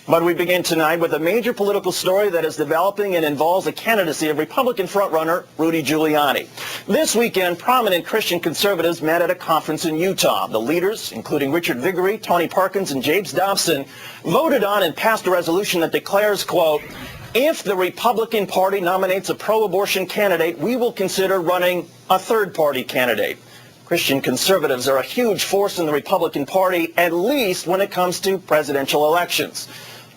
But we begin tonight with a major political story that is developing and involves the candidacy of Republican frontrunner Rudy Giuliani. This weekend, prominent Christian conservatives met at a conference in Utah. The leaders, including Richard Viguerie, Tony Perkins, and James Dobson, voted on and passed a resolution that declares, quote, "If the Republican Party nominates a pro-abortion candidate, we will consider running a third-party candidate." Christian conservatives are a huge force in the Republican Party, at least when it comes to presidential elections.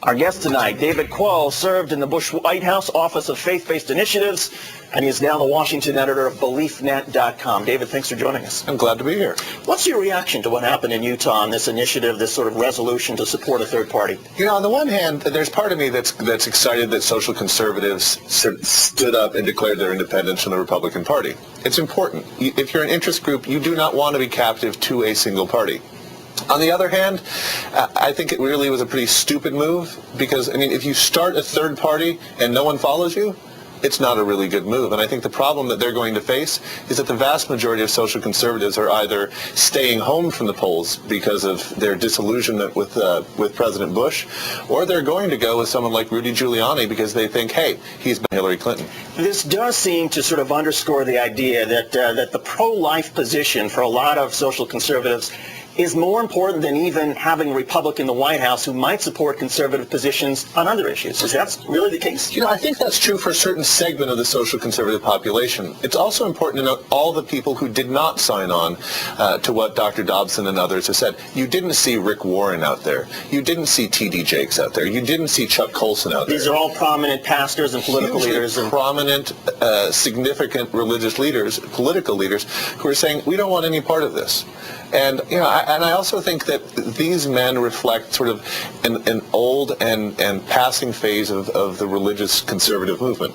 Our guest tonight, David Quo, served in the Bush White House Office of Faith-Based Initiatives, and he is now the Washington editor of BeliefNet.com. David, thanks for joining us. I'm glad to be here. What's your reaction to what happened in Utah on this initiative, this sort of resolution to support a third party? You know, on the one hand, there's part of me that's excited that social conservatives stood up and declared their independence from the Republican Party. It's important. If you're an interest group, you do not want to be captive to a single party. On the other hand, I think it really was a pretty stupid move because, I mean, if you start a third party and no one follows you, it's not a really good move. And I think the problem that they're going to face is that the vast majority of social conservatives are either staying home from the polls because of their disillusionment with President Bush, or they're going to go with someone like Rudy Giuliani because they think, hey, he's been Hillary Clinton. This does seem to sort of underscore the idea that that the pro-life position for a lot of social conservatives is more important than even having a Republican in the White House who might support conservative positions on other issues. Is that really the case? You know, I think that's true for a certain segment of the social conservative population. It's also important to note all the people who did not sign on to what Dr. Dobson and others have said. You didn't see Rick Warren out there. You didn't see T.D. Jakes out there. You didn't see Chuck Colson out there. These are all prominent pastors and political leaders. And prominent, significant religious leaders, political leaders, who are saying, we don't want any part of this. And, you know, I also think that these men reflect sort of an old and passing phase of the religious conservative movement.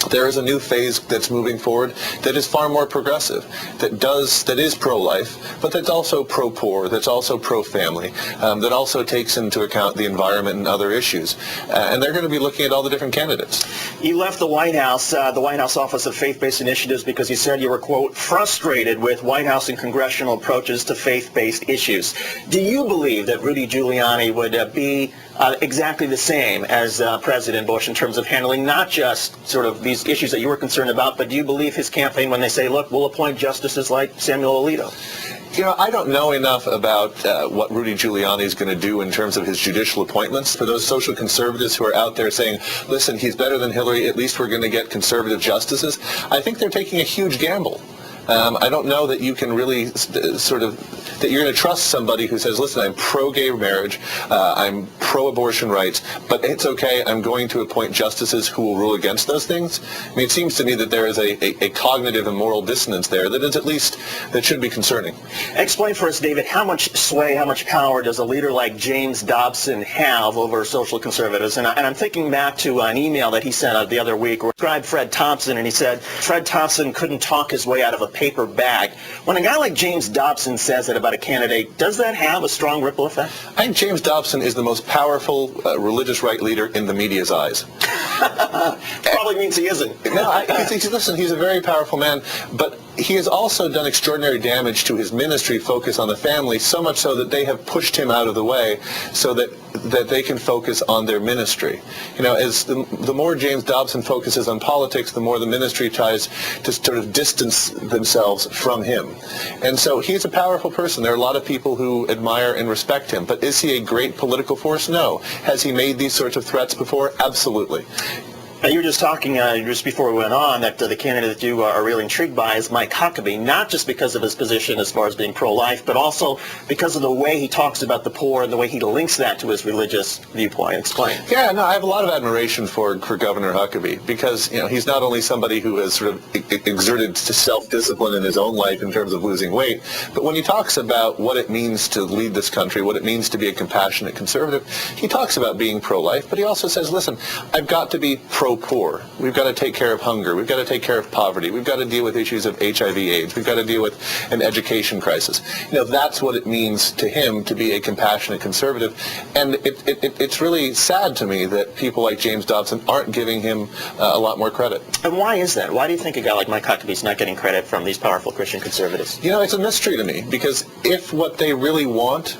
There is a new phase that's moving forward that is far more progressive, that is pro-life, but that's also pro-poor, that's also pro-family, that also takes into account the environment and other issues. And they're going to be looking at all the different candidates. You left the White House Office of Faith-Based Initiatives because you said you were, quote, frustrated with White House and congressional approaches to faith-based issues. Do you believe that Rudy Giuliani would be exactly the same as President Bush in terms of handling not just sort of these issues that you were concerned about, but do you believe his campaign when they say, look, we'll appoint justices like Samuel Alito? You know, I don't know enough about what Rudy Giuliani is going to do in terms of his judicial appointments. For those social conservatives who are out there saying, listen, he's better than Hillary, at least we're going to get conservative justices, I think they're taking a huge gamble. I don't know that you can really that you're going to trust somebody who says, listen, I'm pro-gay marriage, I'm pro-abortion rights, but it's okay, I'm going to appoint justices who will rule against those things. I mean, it seems to me that there is a cognitive and moral dissonance there that is at least, that should be concerning. Explain for us, David, how much sway, how much power does a leader like James Dobson have over social conservatives? And I'm thinking back to an email that he sent out the other week where he described Fred Thompson, and he said Fred Thompson couldn't talk his way out of a paper bag. When a guy like James Dobson says that about a candidate, does that have a strong ripple effect? I think James Dobson is the most powerful religious right leader in the media's eyes. Probably means he isn't. No, listen, he's a very powerful man, but he has also done extraordinary damage to his ministry focus on the family, so much so that they have pushed him out of the way so that they can focus on their ministry. You know, as the more James Dobson focuses on politics, the more the ministry tries to sort of distance themselves from him. And so he's a powerful person. There are a lot of people who admire and respect him, but is he a great political force? No. Has he made these sorts of threats before? Absolutely. You were just talking just before we went on that the candidate that you are really intrigued by is Mike Huckabee, not just because of his position as far as being pro-life, but also because of the way he talks about the poor and the way he links that to his religious viewpoint. Explain. Yeah, no, I have a lot of admiration for Governor Huckabee because, you know, he's not only somebody who has sort of exerted self-discipline in his own life in terms of losing weight, but when he talks about what it means to lead this country, what it means to be a compassionate conservative, he talks about being pro-life, but he also says, listen, I've got to be pro-poor. We've got to take care of hunger. We've got to take care of poverty. We've got to deal with issues of HIV/AIDS. We've got to deal with an education crisis. You know, that's what it means to him to be a compassionate conservative. And it's really sad to me that people like James Dobson aren't giving him a lot more credit. And why is that? Why do you think a guy like Mike Huckabee is not getting credit from these powerful Christian conservatives? You know, it's a mystery to me because if what they really want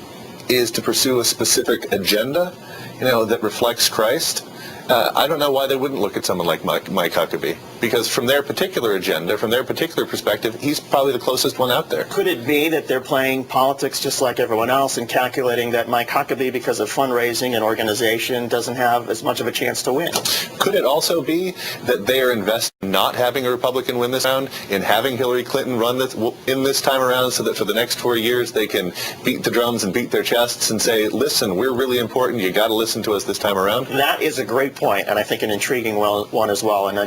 is to pursue a specific agenda, that reflects Christ, I don't know why they wouldn't look at someone like Mike Huckabee, because from their particular agenda, from their particular perspective, he's probably the closest one out there. Could it be that they're playing politics just like everyone else and calculating that Mike Huckabee, because of fundraising and organization, doesn't have as much of a chance to win? Could it also be that they are invested in not having a Republican win this round, in having Hillary Clinton run this time around, so that for the next 4 years they can beat the drums and beat their chests and say, listen, we're really important, you got to listen to us this time around? That is a great point, and I think an intriguing one as well. And